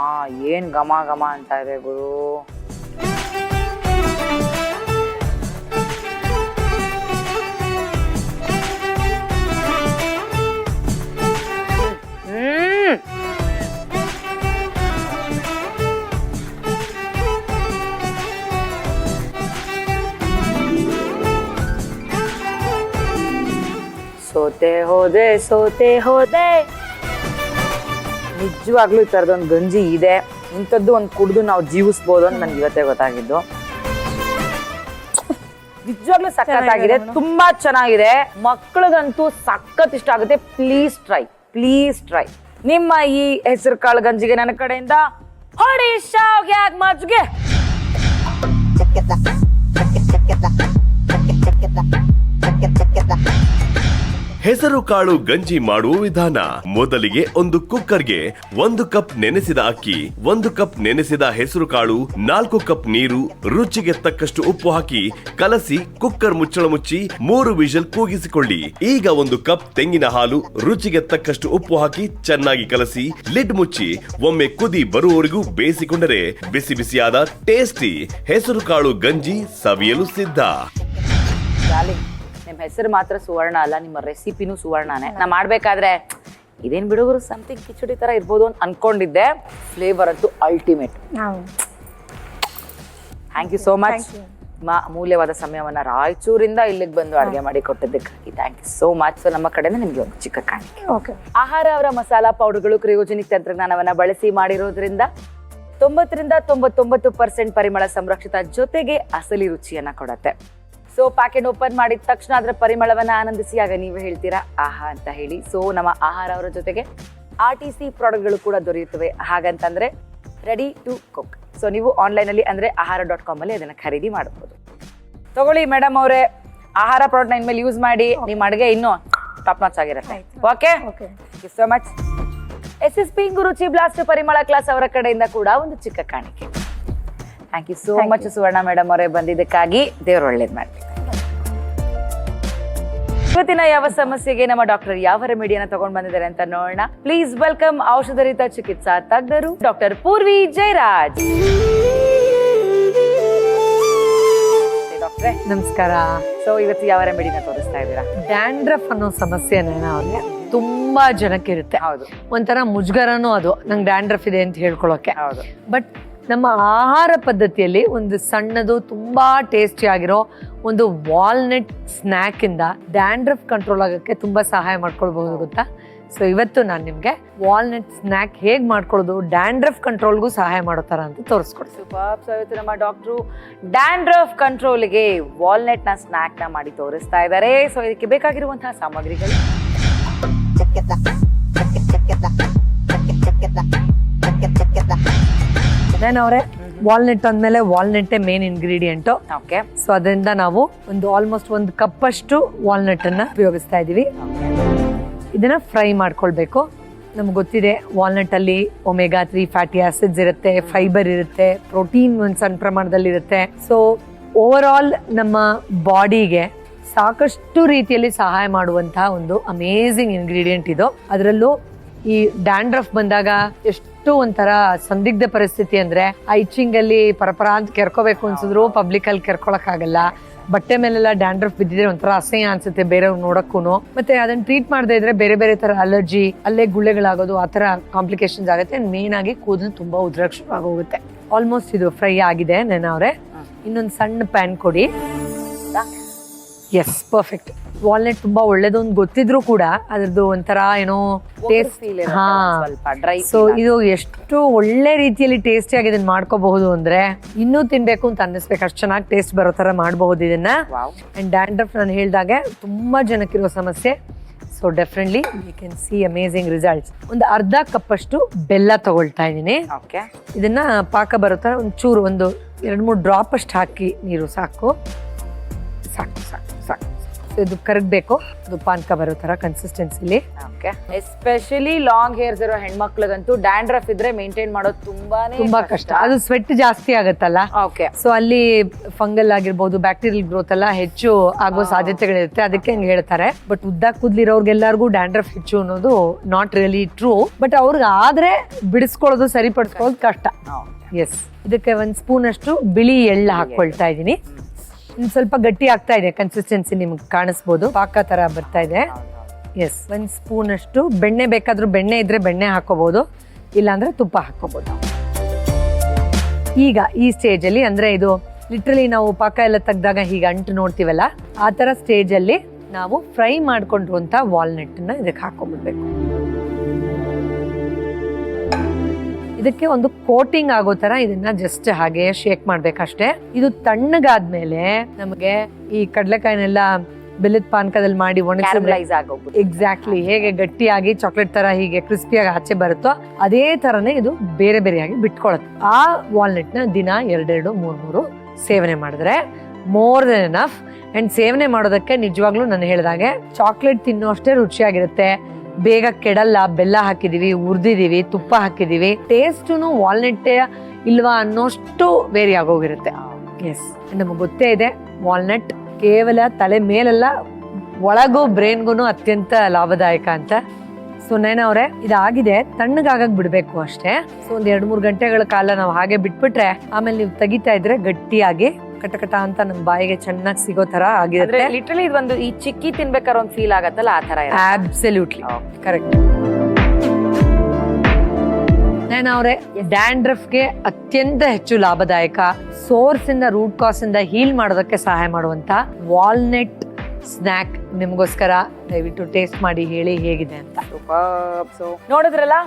ಏನ್ ಘಮ ಘಮ ಅಂತ ಇದೆ ಗುರು. ಸೋತೆ ಹೋದೆ. ನಿಜವಾಗ್ಲೂ ಈ ತರದೊಂದು ಗಂಜಿ ಇದೆ, ಇಂಥದ್ದು ಒಂದು ಕುಡಿದು ನಾವು ಜೀವಿಸ್ಬೋದು ಅಂತ ನನ್ಗೆ ಇವತ್ತೇ ಗೊತ್ತಾಗಿದ್ದು. ನಿಜವಾಗ್ಲೂ ಸಖತ್ತಾಗಿದೆ, ತುಂಬಾ ಚೆನ್ನಾಗಿದೆ. ಮಕ್ಕಳಿಗಂತೂ ಸಖತ್ ಇಷ್ಟ ಆಗುತ್ತೆ. Please try. ನಿಮ್ಮ ಈ ಹೆಸರು ಕಾಳು ಗಂಜಿಗೆ ನನ್ನ ಕಡೆಯಿಂದ ಹೊಡಿ ಶಾವ್ಗೆ ಮಜ್ಗೆ. ಹೆಸರು ಕಾಳು ಗಂಜಿ ಮಾಡುವ ವಿಧಾನ. ಮೊದಲಿಗೆ ಒಂದು ಕುಕ್ಕರ್ಗೆ 1 ಕಪ್ ನೆನೆಸಿದ ಅಕ್ಕಿ, 1 ಕಪ್ ನೆನೆಸಿದ ಹೆಸರು ಕಾಳು, 4 ಕಪ್ ನೀರು, ರುಚಿಗೆ ತಕ್ಕಷ್ಟು ಉಪ್ಪು ಹಾಕಿ ಕಲಸಿ ಕುಕ್ಕರ್ ಮುಚ್ಚಳ ಮುಚ್ಚಿ 3 ವಿಷಲ್ ಕೂಗಿಸಿಕೊಳ್ಳಿ. ಈಗ 1 ಕಪ್ ತೆಂಗಿನ ಹಾಲು, ರುಚಿಗೆ ತಕ್ಕಷ್ಟು ಉಪ್ಪು ಹಾಕಿ ಚೆನ್ನಾಗಿ ಕಲಸಿ ಲಿಡ್ ಮುಚ್ಚಿ ಒಮ್ಮೆ ಕುದಿ ಬರುವವರೆಗೂ ಬೇಯಿಸಿಕೊಂಡರೆ ಬಿಸಿ ಬಿಸಿಯಾದ ಟೇಸ್ಟಿ ಹೆಸರು ಕಾಳು ಗಂಜಿ ಸವಿಯಲು ಸಿದ್ಧ. ನಿಮ್ಮ ಹೆಸರು ಮಾತ್ರ ಸುವರ್ಣ ಅಲ್ಲ, ನಿಮ್ಮ ರೆಸಿಪಿನೂ ಸುವರ್ಣನೇ. ನಾ ಮಾಡ್ಬೇಕಾದ್ರೆ ಇದೇನ್ ಬಿಡುಗರು ಸಮಥಿಂಗ್ ಕಿಚಡಿ ತರ ಇರ್ಬೋದು ಅಂತ ಅನ್ಕೊಂಡಿದ್ದೆ. ಫ್ಲೇವರ್ ಅಂತೂ ultimate. Thank you so much. ನಿಮ್ಮ ಅಮೂಲ್ಯವಾದ ಸಮಯವನ್ನ ರಾಯಚೂರಿಂದ ಇಲ್ಲಿಗೆ ಬಂದು ಅಡುಗೆ ಮಾಡಿ ಕೊಟ್ಟಿದ್ದಕ್ಕಾಗಿ thank you so much. So ನಮ್ಮ ಕಡೆಯಿಂದ ನಿಮ್ಗೆ ಒಂದು ಚಿಕ್ಕ ಕಾಣಿಕೆ. ಆಹಾರ ಅವರ ಮಸಾಲಾ ಪೌಡರ್ಗಳು ಕ್ರಯೋಜೆನಿಕ್ ತಂತ್ರಜ್ಞಾನವನ್ನ ಬಳಸಿ ಮಾಡಿರೋದ್ರಿಂದ 90ರಿಂದ 99% ಪರಿಮಳ ಸಂರಕ್ಷಿತ ಜೊತೆಗೆ ಅಸಲಿ ರುಚಿಯನ್ನ ಕೊಡತ್ತೆ. ಸೊ ಪ್ಯಾಕೆಟ್ ಓಪನ್ ಮಾಡಿದ ತಕ್ಷಣ ಅದರ ಪರಿಮಳವನ್ನ ಆನಂದಿಸಿ, ಆಗ ನೀವು ಹೇಳ್ತೀರಾ ಆಹಾ ಅಂತ ಹೇಳಿ. ಸೊ ನಮ್ಮ ಆಹಾರ ಅವರ ಜೊತೆಗೆ RTC ಪ್ರಾಡಕ್ಟ್ಗಳು ಕೂಡ ದೊರೆಯುತ್ತವೆ. ಹಾಗಂತಂದ್ರೆ ರೆಡಿ ಟು ಕುಕ್. ಸೊ ನೀವು ಆನ್ಲೈನಲ್ಲಿ ಅಂದ್ರೆ ಆಹಾರ.com ಅಲ್ಲಿ ಅದನ್ನ ಖರೀದಿ ಮಾಡಬಹುದು. ತಗೊಳ್ಳಿ ಮೇಡಮ್ ಅವರೇ, ಆಹಾರ ಪ್ರಾಡಕ್ಟ್ ಇನ್ಮೇಲೆ ಯೂಸ್ ಮಾಡಿ, ನಿಮ್ಮ ಅಡುಗೆ ಇನ್ನೂ ಟಾಪ್ ನಾಚ್ ಆಗಿರುತ್ತೆ. Okay, thank you so much. SSP ರುಚಿ ಬ್ಲಾಸ್ಟ್ ಪರಿಮಳ ಕ್ಲಾಸ್ ಅವರ ಕಡೆಯಿಂದ ಕೂಡ ಒಂದು ಚಿಕ್ಕ ಕಾಣಿಕೆ. Thank you so much Suvarna madam ಅವರೇ ಬಂದಿದ್ದಕ್ಕಾಗಿ. ದೇವ್ರು ಒಳ್ಳೇದ್ ಮಾಡಿ. ಇವತ್ತಿನ ಯಾವ ಸಮಸ್ಯೆಗೆ ನಮ್ಮ ಡಾಕ್ಟರ್ ಯಾವ ರೆಮಿಡಿಯನ್ನ ತಗೊಂಡ್ ಬಂದಿದ್ದಾರೆ ಅಂತ ನೋಡೋಣ. ಪ್ಲೀಸ್ ವೆಲ್ಕಮ್ ಔಷಧರಿತ ಚಿಕಿತ್ಸಾ ತಜ್ಞರು ಡಾಕ್ಟರ್ ಪೂರ್ವಿ ಜಯರಾಜ್. ಡಾಕ್ಟ್ರೆ ನಮಸ್ಕಾರ. ಸೊ ಇವತ್ತು ಯಾವ ರೆಮಿಡಿನ ತೋರಿಸ್ತಾ ಇದ್ದೀರಾ? ಡ್ಯಾಂಡ್ರಫ್ ಅನ್ನೋ ಸಮಸ್ಯೆನ ಅವ್ರಿಗೆ ತುಂಬಾ ಜನಕ್ಕೆ ಇರುತ್ತೆ. ಹೌದು, ಒಂಥರ ಮುಜುಗರನೂ ಅದು, ನಂಗೆ ಡ್ಯಾಂಡ್ರಫ್ ಇದೆ ಅಂತ ಹೇಳ್ಕೊಳಕ್ಕೆ. ಹೌದು. ಬಟ್ ನಮ್ಮ ಆಹಾರ ಪದ್ಧತಿಯಲ್ಲಿ ಒಂದು ಸಣ್ಣದು ತುಂಬಾ ಟೇಸ್ಟಿ ಆಗಿರೋ ಒಂದು ವಾಲ್ನಟ್ ಸ್ನ್ಯಾಕ್ ಇಂದ ಡ್ಯಾಂಡ್ರಫ್ ಕಂಟ್ರೋಲ್ ಆಗೋಕ್ಕೆ ತುಂಬಾ ಸಹಾಯ ಮಾಡ್ಕೊಳ್ಬಹುದು ಗೊತ್ತಾ. ಸೊ ಇವತ್ತು ನಾನು ನಿಮ್ಗೆ ವಾಲ್ನಟ್ ಸ್ನ್ಯಾಕ್ ಹೇಗ್ ಮಾಡ್ಕೊಳ್ಳೋದು ಡ್ಯಾಂಡ್ರಫ್ ಕಂಟ್ರೋಲ್ಗೂ ಸಹಾಯ ಮಾಡೋ ತರ ಅಂತ ತೋರಿಸ್ಕೊಡ್ತೀನಿ. ಸೂಪರ್. ಸೊ ಇವತ್ತು ನಮ್ಮ ಡಾಕ್ಟ್ರು ಡ್ಯಾಂಡ್ರಫ್ ಕಂಟ್ರೋಲ್ಗೆ ವಾಲ್ನಟ್ ನ ಸ್ನ್ಯಾಕ್ ನ ಮಾಡಿ ತೋರಿಸ್ತಾ ಇದ್ದಾರೆ. ಸೊ ಇದಕ್ಕೆ ಬೇಕಾಗಿರುವಂತಹ ಸಾಮಗ್ರಿಗಳು: ಅವರೇ ವಾಲ್ನಟ್ ಅಂದ್ಮೇಲೆ ವಾಲ್ನಟ್ಟೇ ಮೇನ್ ಇಂಗ್ರೀಡಿಯೆಂಟ್. ಓಕೆ. ಸೊ ಅದರಿಂದ ನಾವು ಆಲ್ಮೋಸ್ಟ್ 1 ಕಪ್ ಅಷ್ಟು ವಾಲ್ನಟ್ ಅನ್ನ ಉಪಯೋಗಿಸ್ತಾ ಇದೀವಿ. ಇದನ್ನ ಫ್ರೈ ಮಾಡ್ಕೊಳ್ಬೇಕು. ನಮ್ಗೆ ಗೊತ್ತಿದೆ ವಾಲ್ನಟ್ ಅಲ್ಲಿ ಒಮೆಗಾ 3 ಫ್ಯಾಟಿ ಆಸಿಡ್ಸ್ ಇರುತ್ತೆ, ಫೈಬರ್ ಇರುತ್ತೆ, ಪ್ರೋಟೀನ್ ಒಂದು ಸಣ್ಣ ಪ್ರಮಾಣದಲ್ಲಿ ಇರುತ್ತೆ. ಸೊ ಓವರ್ ಆಲ್ ನಮ್ಮ ಬಾಡಿಗೆ ಸಾಕಷ್ಟು ರೀತಿಯಲ್ಲಿ ಸಹಾಯ ಮಾಡುವಂತಹ ಒಂದು ಅಮೇಝಿಂಗ್ ಇಂಗ್ರೀಡಿಯೆಂಟ್ ಇದು. ಅದರಲ್ಲೂ ಈ ಡ್ಯಾಂಡ್ರಫ್ ಬಂದಾಗ ಎಷ್ಟು ಒಂಥರ ಸಂದಿಗ್ಧ ಪರಿಸ್ಥಿತಿ ಅಂದ್ರೆ, ಐಚಿಂಗ್ ಅಲ್ಲಿ ಪರಪರ ಅಂತ ಕೆರ್ಕೋಬೇಕು ಅನ್ಸಿದ್ರು ಪಬ್ಲಿಕ್ ಅಲ್ಲಿ ಕೆರ್ಕೊಳಕ್ ಆಗಲ್ಲ. ಬಟ್ಟೆ ಮೇಲೆಲ್ಲ ಡ್ಯಾಂಡ್ರಫ್ ಬಿದ್ದಿದ್ರೆ ಒಂಥರ ಅಸಹ್ಯ ಅನ್ಸುತ್ತೆ ಬೇರೆಯವ್ರು ನೋಡಕ್ಕೂ. ಮತ್ತೆ ಅದನ್ನ ಟ್ರೀಟ್ ಮಾಡದೇ ಇದ್ರೆ ಬೇರೆ ಬೇರೆ ತರ ಅಲರ್ಜಿ, ಅಲ್ಲೇ ಗುಳ್ಳೆಗಳಾಗೋದು, ಆ ತರ ಕಾಂಪ್ಲಿಕೇಶನ್ಸ್ ಆಗುತ್ತೆ. ಮೇನ್ ಆಗಿ ಕೂದಲು ತುಂಬಾ ಉದ್ರಕ್ ಶುರು ಆಗೋಗುತ್ತೆ. ಆಲ್ಮೋಸ್ಟ್ ಇದು ಫ್ರೈ ಆಗಿದೆ. ಅವ್ರೆ ಇನ್ನೊಂದು ಸಣ್ಣ ಪ್ಯಾನ್ ಕೊಡಿ. S, perfect. ವಾಲ್ನಟ್ ತುಂಬಾ ಒಳ್ಳೇದು ಅಂತ ಗೊತ್ತಿದ್ರು ಕೂಡ ಅದ್ರದ್ದು ಒಂಥರ ಏನೋ ಟೇಸ್ಟ್. ಹಾ, ಸೊ ಇದು ಎಷ್ಟು ಒಳ್ಳೆ ರೀತಿಯಲ್ಲಿ ಟೇಸ್ಟಿ ಆಗಿ ಇದನ್ನ ಮಾಡ್ಕೋಬಹುದು ಅಂದ್ರೆ ಇನ್ನೂ ತಿನ್ಬೇಕು ಅಂತ ಅನ್ನಿಸ್ಬೇಕು, ಅಷ್ಟು ಚೆನ್ನಾಗಿ ಟೇಸ್ಟ್ ಬರೋ ತರ ಮಾಡಬಹುದು ಇದನ್ನ. ಅಂಡ್ ಡ್ಯಾಂಡ್ರಫ್ ನಾನು ಹೇಳ್ದಾಗೆ ತುಂಬಾ ಜನಕ್ಕಿರೋ ಸಮಸ್ಯೆ. So definitely you can see amazing results. ಒಂದು ಅರ್ಧ ಕಪ್ ಅಷ್ಟು ಬೆಲ್ಲ ತಗೊಳ್ತಾ ಇದ್ದೀನಿ. ಇದನ್ನ ಪಾಕ ಬರೋ ತರ ಒಂಚೂರು 1-2-3 ಡ್ರಾಪ್ ಅಷ್ಟು ಹಾಕಿ ನೀರು ಸಾಕು. ಇದು ಕರಗಬೇಕು, ಅದು ಪಾನಕ ಬರೋ ತರ ಕನ್ಸಿಸ್ಟೆನ್ಸಿಲಿ. ಎಸ್ಪೆಷಲಿ ಲಾಂಗ್ ಹೇರ್ಸ್ ಇರೋ ಹೆಣ್ಮಕ್ಳಿಗಂತೂ ಡ್ಯಾಂಡ್ರಫ್ ಇದ್ರೆ ಮೇಂಟೈನ್ ಮಾಡೋದು ತುಂಬಾ ಕಷ್ಟ. ಅದು ಸ್ವೆಟ್ ಜಾಸ್ತಿ ಆಗತ್ತಲ್ಲ. ಸೊ ಅಲ್ಲಿ ಫಂಗಲ್ ಆಗಿರ್ಬೋದು, ಬ್ಯಾಕ್ಟೀರಿಯಲ್ ಗ್ರೋತ್ ಎಲ್ಲ ಹೆಚ್ಚು ಆಗೋ ಸಾಧ್ಯತೆಗಳಿರುತ್ತೆ. ಅದಕ್ಕೆ ಹಂಗೆ ಹೇಳ್ತಾರೆ. ಬಟ್ ಉದ್ದ ಕೂದ್ಲಿರೋರ್ಗೆಲ್ಲರಿಗೂ ಡ್ಯಾಂಡ್ರಫ್ ಹೆಚ್ಚು ಅನ್ನೋದು ನಾಟ್ ರಿಯಲಿ ಟ್ರೂ. ಬಟ್ ಅವ್ರಿಗೆ ಆದ್ರೆ ಬಿಡಿಸ್ಕೊಳ್ಳೋದು, ಸರಿಪಡಿಸ್ಕೊಳ್ಳೋದು ಕಷ್ಟ. ಎಸ್, ಇದಕ್ಕೆ 1 ಸ್ಪೂನ್ ಅಷ್ಟು ಬಿಳಿ ಎಳ್ಳು ಹಾಕೊಳ್ತಾ ಇದ್ದೀನಿ. ಸ್ವಲ್ಪ ಗಟ್ಟಿ ಆಗ್ತಾ ಇದೆ ಕನ್ಸಿಸ್ಟೆನ್ಸಿ, ನಿಮ್ಗೆ ಕಾಣಿಸ್ಬೋದು, ಪಾಕ ತರ ಬರ್ತಾ ಇದೆ. ಎಸ್, 1 ಸ್ಪೂನ್ ಅಷ್ಟು ಬೆಣ್ಣೆ, ಬೇಕಾದ್ರೂ ಬೆಣ್ಣೆ ಇದ್ರೆ ಬೆಣ್ಣೆ ಹಾಕೋಬಹುದು, ಇಲ್ಲಾಂದ್ರೆ ತುಪ್ಪ ಹಾಕೋಬಹುದು. ಈಗ ಈ ಸ್ಟೇಜ್ ಅಲ್ಲಿ ಅಂದ್ರೆ ಇದು ಲಿಟ್ರಲಿ ನಾವು ಪಾಕ ಎಲ್ಲ ತೆಗ್ದಾಗ ಹೀಗೆ ಅಂಟು ನೋಡ್ತೀವಲ್ಲ, ಆ ತರ ಸ್ಟೇಜ್ ಅಲ್ಲಿ ನಾವು ಫ್ರೈ ಮಾಡ್ಕೊಂಡಿರುವಂತ ವಾಲ್ನಟ್ ನ ಇದಕ್ಕೆ ಹಾಕೊಂಡ್ಬಿಡ್ಬೇಕು. ಇದಕ್ಕೆ ಒಂದು ಕೋಟಿಂಗ್ ಆಗೋ ತರ ಇದನ್ನ ಜಸ್ಟ್ ಹಾಗೆ ಶೇಕ್ ಮಾಡ್ಬೇಕಷ್ಟೇ. ಇದು ತಣ್ಣಗಾದ್ಮೇಲೆ ನಮಗೆ ಈ ಕಡಲೆಕಾಯಿನೆಲ್ಲ ಬೆಲ್ಲದ ಪಾನಕದಲ್ಲಿ ಮಾಡಿ ಕ್ಯಾರಮಲೈಸ್ ಆಗೋಗ್ಬಿಟ್ಟು ಎಕ್ಸಾಕ್ಟ್ಲಿ ಹೇಗೆ ಗಟ್ಟಿಯಾಗಿ ಚಾಕ್ಲೇಟ್ ತರ ಹೀಗೆ ಕ್ರಿಸ್ಪಿಯಾಗಿ ಆಚೆ ಬರುತ್ತೋ ಅದೇ ತರನೇ ಇದು ಬೇರೆ ಬೇರೆಯಾಗಿ ಬಿಟ್ಕೊಳತ್ತೆ. ಆ ವಾಲ್ನಟ್ ನ ದಿನ 2-3 ಸೇವನೆ ಮಾಡಿದ್ರೆ ಮೋರ್ ದೆನ್ ಎನಫ್. ಅಂಡ್ ಸೇವನೆ ಮಾಡೋದಕ್ಕೆ ನಿಜವಾಗ್ಲೂ ನಾನು ಹೇಳಿದಾಗೆ ಚಾಕ್ಲೇಟ್ ತಿನ್ನೋ ಅಷ್ಟೇ ರುಚಿಯಾಗಿರುತ್ತೆ, ಬೇಗ ಕೆಡಲ್ಲ. ಬೆಲ್ಲ ಹಾಕಿದೀವಿ, ಹುರಿದಿದೀವಿ, ತುಪ್ಪ ಹಾಕಿದೀವಿ, ಟೇಸ್ಟುನು ವಾಲ್ನಟ್ ಇಲ್ವಾ ಅನ್ನೋಷ್ಟು ವೇರಿ ಆಗೋಗಿರುತ್ತೆ. ಎಸ್, ನಮಗೆ ಗೊತ್ತೇ ಇದೆ ವಾಲ್ನಟ್ ಕೇವಲ ತಲೆ ಮೇಲೆಲ್ಲ ಒಳಗೂ ಬ್ರೈನ್ಗೂ ಅತ್ಯಂತ ಲಾಭದಾಯಕ ಅಂತ. ಸೊ ನಯನ ಇದಾಗಿದೆ, ತಣ್ಣಗಾಗಕ್ ಬಿಡ್ಬೇಕು ಅಷ್ಟೇ. ಸೊ 1-2-3 ಗಂಟೆಗಳ ಕಾಲ ನಾವು ಹಾಗೆ ಬಿಟ್ಬಿಟ್ರೆ ಆಮೇಲೆ ನೀವು ತೆಗಿತಾ ಇದ್ರೆ ಗಟ್ಟಿಯಾಗಿ ಕಟಕಟ ಅಂತ ನಮ್ ಬಾಯಿಗೆ ಚೆನ್ನಾಗಿ ಸಿಗೋ ತರ ಆಗಿರುತ್ತೆ. ಲಿಟ್ರಲಿ ಇದೊಂದು ಈ ಚಿಕ್ಕಿ ತಿನ್ಬೇಕಾದ್ರೆ ಒಂದು ಫೀಲ್ ಆಗತ್ತಲ್ಲ ಆ ತರ. Absolutely correct. ಡ್ಯಾಂಡ್ರಫ್ಗೆ ಅತ್ಯಂತ ಹೆಚ್ಚು ಲಾಭದಾಯಕ, ಸೋರ್ಸ್ ಇಂದ ರೂಟ್ ಕಾಸ್ ಇಂದ ಹೀಲ್ ಮಾಡೋದಕ್ಕೆ ಸಹಾಯ ಮಾಡುವಂತ ವಾಲ್ನಟ್ ಸ್ನಾಕ್ ನಿಮ್ಗೋಸ್ಕರ. ದಯವಿಟ್ಟು ಟೇಸ್ಟ್ ಮಾಡಿ ಹೇಳಿ ಹೇಗಿದೆ ಅಂತ. ಸೊ ನೋಡಿದ್ರಲ್ಲ,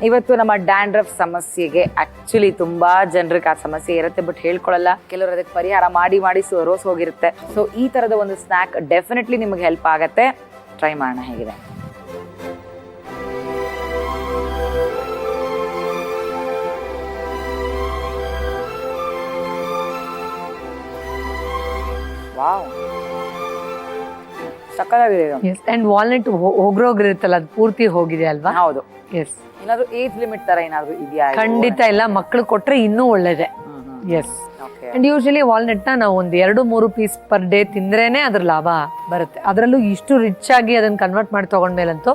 ಇವತ್ತು ನಮ್ಮ ಡ್ಯಾಂಡ್ರಫ್ ಸಮಸ್ಯೆಗೆ ಆಕ್ಚುಲಿ ತುಂಬಾ ಜನರಿಗೆ ಆ ಸಮಸ್ಯೆ ಇರುತ್ತೆ, ಬಟ್ ಹೇಳ್ಕೊಳಲ್ಲ. ಕೆಲವರು ಅದಕ್ಕೆ ಪರಿಹಾರ ಮಾಡಿ ರೋಸ್ ಹೋಗಿರುತ್ತೆ. ಸೊ ಈ ತರದ ಒಂದು ಸ್ನಾಕ್ ಡೆಫಿನೆಟ್ಲಿ ನಿಮಗೆ ಹೆಲ್ಪ್ ಆಗತ್ತೆ. ಟ್ರೈ ಮಾಡೋಣ ಹೇಗಿದೆ. ವಾವ್, ಸಕ್ಕತ್ತಾಗಿದೆ ಇದು. ಅಂಡ್ ವಾಲ್ನಟ್ ಹೋಗ್ರೋಗಿರುತ್ತಲ್ಲ ಅದು ಪೂರ್ತಿ ಹೋಗಿದೆ ಅಲ್ವಾ? ಹೌದು. ಎಸ್. ಏನಾದ್ರು ಏಜ್ ಲಿಮಿಟ್ ತರ ಏನಾದ್ರು ಇದೆಯಾ? ಖಂಡಿತ ಇಲ್ಲ, ಮಕ್ಳು ಕೊಟ್ರೆ ಇನ್ನೂ ಒಳ್ಳೇದೆ. ಎಸ್. ಅಂಡ್ ಯೂಶಲಿ ವಾಲ್ನಟ್ ನ ನಾವು 1-2-3 ಪೀಸ್ ಪರ್ ಡೇ ತಿಂದ್ರೇನೆ ಅದ್ರ ಲಾಭ ಬರುತ್ತೆ. ಅದರಲ್ಲೂ ಇಷ್ಟು ರಿಚ್ ಆಗಿ ಅದನ್ನ ಕನ್ವರ್ಟ್ ಮಾಡಿ ತಗೊಂಡ್ಮೇಲಂತೂ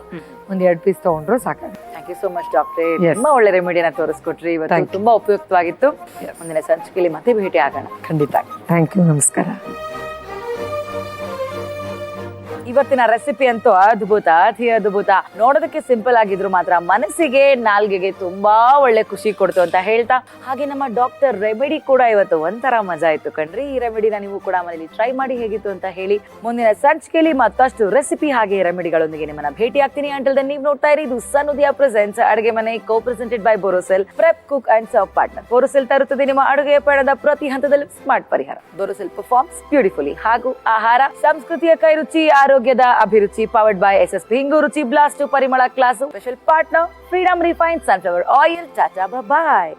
1-2 ಪೀಸ್ ತಗೊಂಡ್ರು ಸಾಕಾಗುತ್ತೆ. Thank you so much doctor. ತುಂಬಾ ಒಳ್ಳೆ ರೆಮಿಡಿನ ತೋರಿಸ್ಕೊಟ್ರಿ ಇವತ್ತು. ತುಂಬಾ ಉಪಯುಕ್ತವಾಗಿತ್ತು. ಮುಂದಿನ ಸಂಚಿಕೆಯಲ್ಲಿ ಮತ್ತೆ ಭೇಟಿ ಆಗೋಣ. ಖಂಡಿತ. Thank you. ನಮಸ್ಕಾರ. ಇವತ್ತಿನ ರೆಸಿಪಿ ಅಂತೂ ಅದ್ಭುತ, ಅತಿ ಅದ್ಭುತ. ನೋಡೋದಕ್ಕೆ ಸಿಂಪಲ್ ಆಗಿದ್ರು ಮಾತ್ರ ಮನಸ್ಸಿಗೆ, ನಾಲ್ಗೆಗೆ ತುಂಬಾ ಒಳ್ಳೆ ಖುಷಿ ಕೊಡ್ತು ಅಂತ ಹೇಳ್ತಾ, ಹಾಗೆ ನಮ್ಮ ಡಾಕ್ಟರ್ ರೆಮಿಡಿ ಕೂಡ ಇವತ್ತು ಒಂಥರ ಮಜಾ ಇತ್ತು ಕಣ್ರಿ. ಈ ರೆಮಿಡಿನ ನೀವು ಕೂಡ ಮನೇಲಿ ಟ್ರೈ ಮಾಡಿ ಹೇಗಿತ್ತು ಅಂತ ಹೇಳಿ. ಮುಂದಿನ ಸಂಚಿಕೆಯಲ್ಲಿ ಮತ್ತಷ್ಟು ರೆಸಿಪಿ ಹಾಗೆ ರೆಮಿಡಿಗಳೊಂದಿಗೆ ನಿಮ್ಮನ್ನ ಭೇಟಿ ಆಗ್ತೀನಿ. ಅಂಟಿಲ್ ದೆನ್ ನೀವು ನೋಡ್ತಾ ಇರಿ ಇದು ಸನ್ ಉದಯ ಪ್ರೆಸೆಂಟ್ಸ್ ಅಡುಗೆ ಮನೆ, ಕೋ presented by Borosil, prep cook and serve partner. Borosil ತರುತ್ತದೆ ನಿಮ್ಮ ಅಡುಗೆ ಪಯಣದ ಪ್ರತಿ ಹಂತದಲ್ಲಿ ಸ್ಮಾರ್ಟ್ ಪರಿಹಾರ. Borosil performs beautifully. ಹಾಗೂ ಆಹಾರ ಸಂಸ್ಕೃತಿಯ ಕೈರುಚಿ, ಆರೋಗ್ಯದ ಅಭಿರುಚಿ. ಪವರ್ಡ್ ಬೈ SSP ಹಿಂಗು ರುಚಿ, ಬ್ಲಾಸ್ಟ್ ಪರಿಮಳ class. Special partner freedom refined sunflower oil. Tata ಬಾಯ್.